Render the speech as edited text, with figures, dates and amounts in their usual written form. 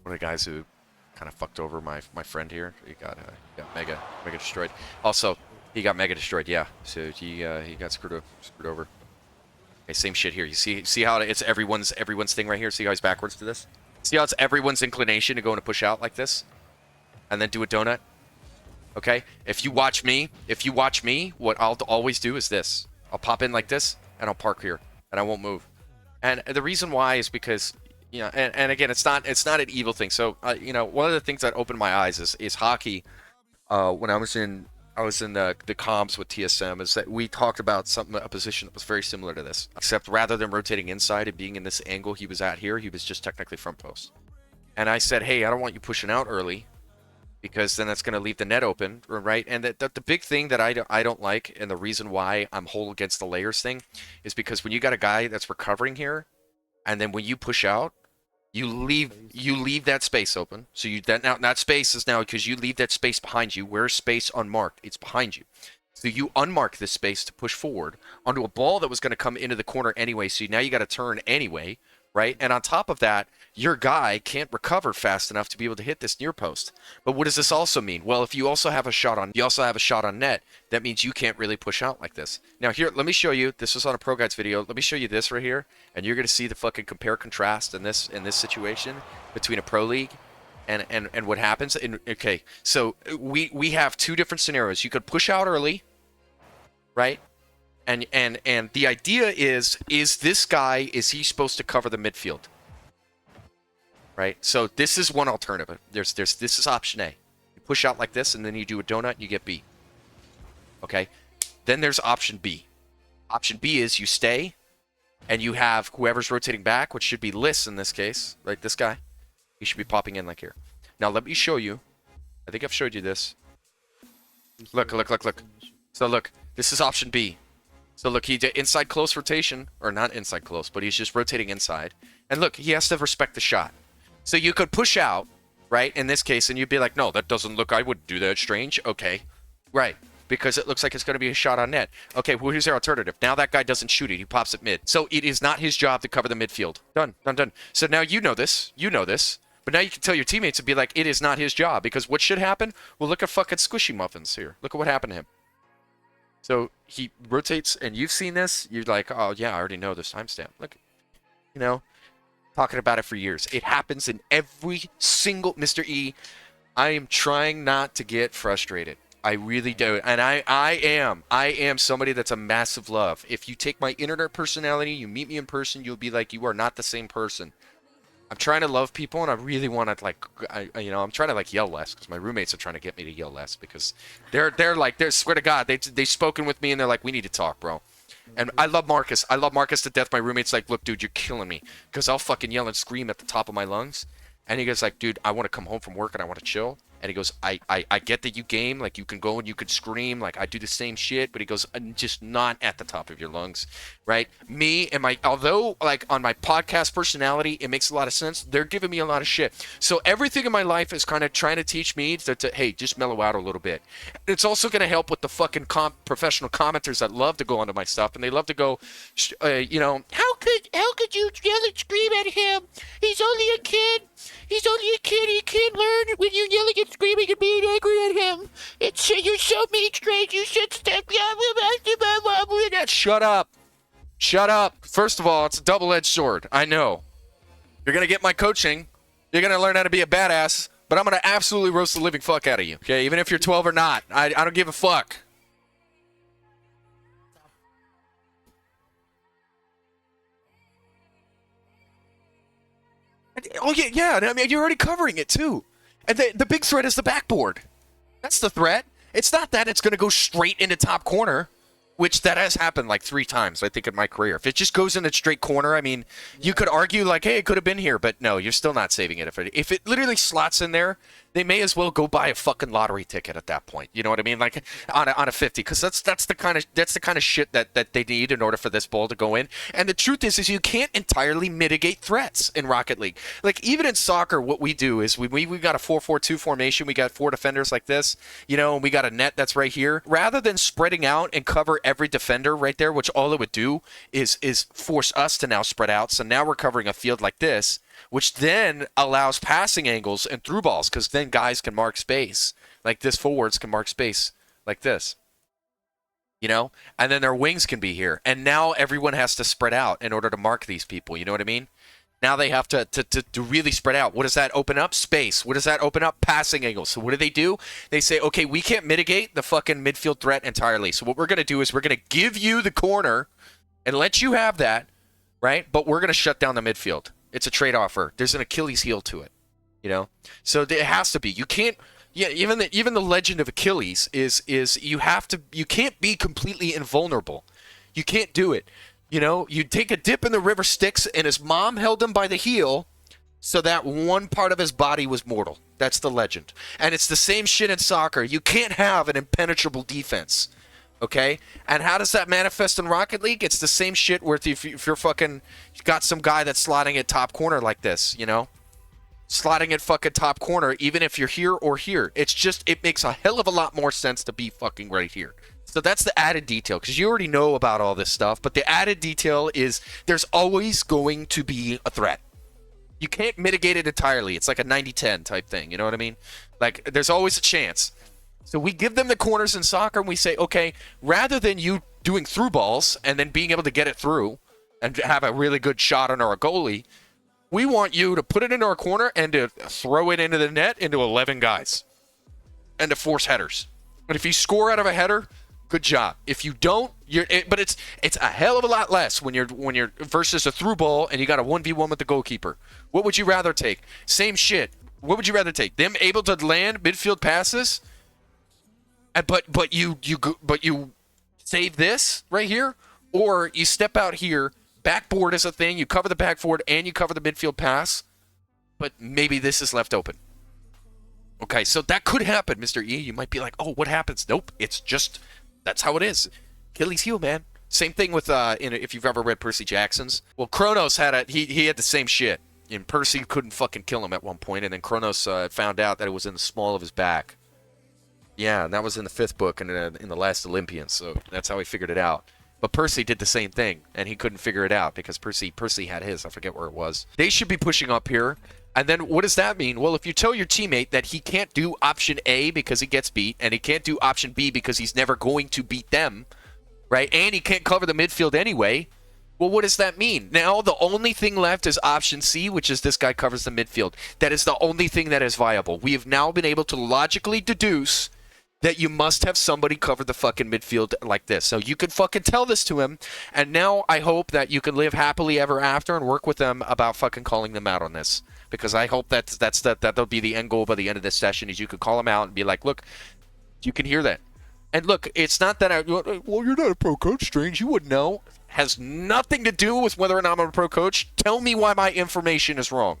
one of the guys who kind of fucked over my friend here. He got mega destroyed. Also, he got mega destroyed. Yeah, so he got screwed over. Okay, same shit here. You see how it's everyone's thing right here. See how he's backwards to this. See how it's everyone's inclination to go and push out like this, and then do a donut. Okay, if you watch me, what I'll always do is this. I'll pop in like this, and I'll park here, and I won't move. And the reason why is because, you know, and again, it's not an evil thing. So, you know, one of the things that opened my eyes is hockey. When I was in the comms with TSM, is that we talked about a position that was very similar to this, except rather than rotating inside and being in this angle he was at here, he was just technically front post. And I said, hey, I don't want you pushing out early, because then that's going to leave the net open, right? And the big thing that I don't like, and the reason why I'm whole against the layers thing, is because when you got a guy that's recovering here, and then when you push out, you leave that space open. So that space is now, because you leave that space behind you. Where's space unmarked? It's behind you. So you unmark this space to push forward onto a ball that was going to come into the corner anyway. So now you got to turn anyway, right? And on top of that, your guy can't recover fast enough to be able to hit this near post. But what does this also mean? Well, if you also have a shot on net, that means you can't really push out like this. Now here, let me show you. This was on a Pro Guides video. Let me show you this right here, and you're gonna see the fucking compare contrast in this situation between a pro league and what happens. Okay, so we have two different scenarios. You could push out early, right? And the idea is this guy, is he supposed to cover the midfield? Right? So this is one alternative. This is option A. You push out like this, and then you do a donut, and you get B. Okay? Then there's option B. Option B is you stay, and you have whoever's rotating back, which should be Liss in this case, right? This guy. He should be popping in like here. Now let me show you. I think I've showed you this. Look. So look, this is option B. So look, he did inside close rotation, or not inside close, but he's just rotating inside. And look, he has to respect the shot. So you could push out, right, in this case, and you'd be like, no, that doesn't look, I wouldn't do that, strange. Okay, right, because it looks like it's going to be a shot on net. Okay, well, here's our alternative. Now that guy doesn't shoot it. He pops it mid. So it is not his job to cover the midfield. Done. So now you know this. But now you can tell your teammates and be like, it is not his job. Because what should happen? Well, look at fucking Squishy Muffins here. Look at what happened to him. So he rotates, and you've seen this. You're like, oh, yeah, I already know this timestamp. Look, you know. Talking about it for years. It happens in every single Mr. E. I am trying not to get frustrated. I really do. And I am somebody that's a massive love. If you take my internet personality, you meet me in person, you'll be like, you are not the same person. I'm trying to love people, and I really want to, like, I'm trying to, like, yell less, because my roommates are trying to get me to yell less, because they're swear to God, they've spoken with me, and they're like, we need to talk, bro. And I love Marcus. I love Marcus to death. My roommate's like, look, dude, you're killing me. Because I'll fucking yell and scream at the top of my lungs. And he goes like, dude, I want to come home from work and I want to chill. And he goes, I get that you game. Like, you can go and you can scream. Like, I do the same shit. But he goes, just not at the top of your lungs. Right? Me and although, like, on my podcast personality, it makes a lot of sense. They're giving me a lot of shit. So everything in my life is kind of trying to teach me to hey, just mellow out a little bit. It's also going to help with the fucking professional commenters that love to go onto my stuff. And they love to go, how could you yell and scream at him? He's only a kid. He can't learn when you're yelling and screaming and being angry at him. You're so mean, strange. You should step. Shut up. Shut up. First of all, it's a double-edged sword. I know. You're going to get my coaching. You're going to learn how to be a badass. But I'm going to absolutely roast the living fuck out of you. Okay? Even if you're 12 or not. I don't give a fuck. Oh, yeah. I mean, you're already covering it, too. And the big threat is the backboard. That's the threat. It's not that it's going to go straight into top corner, which that has happened like 3 times, I think, in my career. If it just goes in a straight corner, I mean, you could argue like, hey, it could have been here, but no, you're still not saving it. If it literally slots in there, they may as well go buy a fucking lottery ticket at that point. You know what I mean? Like on a 50, because that's the kind of shit that they need in order for this ball to go in. And the truth is you can't entirely mitigate threats in Rocket League. Like even in soccer, what we do is we've got a 4-4-2 formation. We got 4 defenders like this, and we got a net that's right here. Rather than spreading out and cover every defender right there, which all it would do is force us to now spread out. So now we're covering a field like this. which then allows passing angles and through balls because then guys can mark space. Like this forwards can mark space like this. You know? And then their wings can be here. And now everyone has to spread out in order to mark these people. You know what I mean? Now they have to really spread out. What does that open up? Space. What does that open up? Passing angles. So what do? They say, okay, we can't mitigate the fucking midfield threat entirely. So what we're going to do is we're going to give you the corner and let you have that, right? But we're going to shut down the midfield. It's a trade offer. There's an Achilles heel to it, you know? So it has to be. You can't, yeah, even the legend of Achilles is you can't be completely invulnerable. You can't do it. You know, you take a dip in the river Styx, and his mom held him by the heel so that one part of his body was mortal. That's the legend. And it's the same shit in soccer. You can't have an impenetrable defense, okay? And how does that manifest in Rocket League? It's the same shit where if you're fucking got some guy that's slotting at top corner like this, you know? Slotting at fucking top corner, even if you're here or here. It's just, it makes a hell of a lot more sense to be fucking right here. So that's the added detail, because you already know about all this stuff, but the added detail is there's always going to be a threat. You can't mitigate it entirely. It's like a 90-10 type thing, you know what I mean? Like, there's always a chance. So we give them the corners in soccer, and we say, okay, rather than you doing through balls and then being able to get it through and have a really good shot on our goalie, we want you to put it into our corner and to throw it into the net into 11 guys and to force headers. But if you score out of a header, good job. If you don't, but it's a hell of a lot less when you're versus a through ball and you got a 1v1 with the goalkeeper. What would you rather take? Same shit. What would you rather take? Them able to land midfield passes, but you save this right here, or you step out here, backboard is a thing, you cover the backboard and you cover the midfield pass, but maybe this is left open. Okay, so that could happen, Mr. E. You might be like, oh, what happens? Nope, it's just, that's how it is. Achilles heel, man. Same thing with, if you've ever read Percy Jackson's. Well, Kronos had he had the same shit. And Percy couldn't fucking kill him at one point, and then Kronos found out that it was in the small of his back. Yeah, and that was in the 5th book and in The Last Olympian, so that's how he figured it out. But Percy did the same thing, and he couldn't figure it out because Percy had his. I forget where it was. They should be pushing up here. And then what does that mean? Well, if you tell your teammate that he can't do option A because he gets beat, and he can't do option B because he's never going to beat them, right? And he can't cover the midfield anyway, well, what does that mean? Now the only thing left is option C, which is this guy covers the midfield. That is the only thing that is viable. We have now been able to logically deduce that you must have somebody cover the fucking midfield like this. So you can fucking tell this to him, and now I hope that you can live happily ever after and work with them about fucking calling them out on this. Because I hope that'll be the end goal by the end of this session, is you could call them out and be like, look, you can hear that. And look, it's not that well, you're not a pro coach, Strange, you wouldn't know. Has nothing to do with whether or not I'm a pro coach. Tell me why my information is wrong.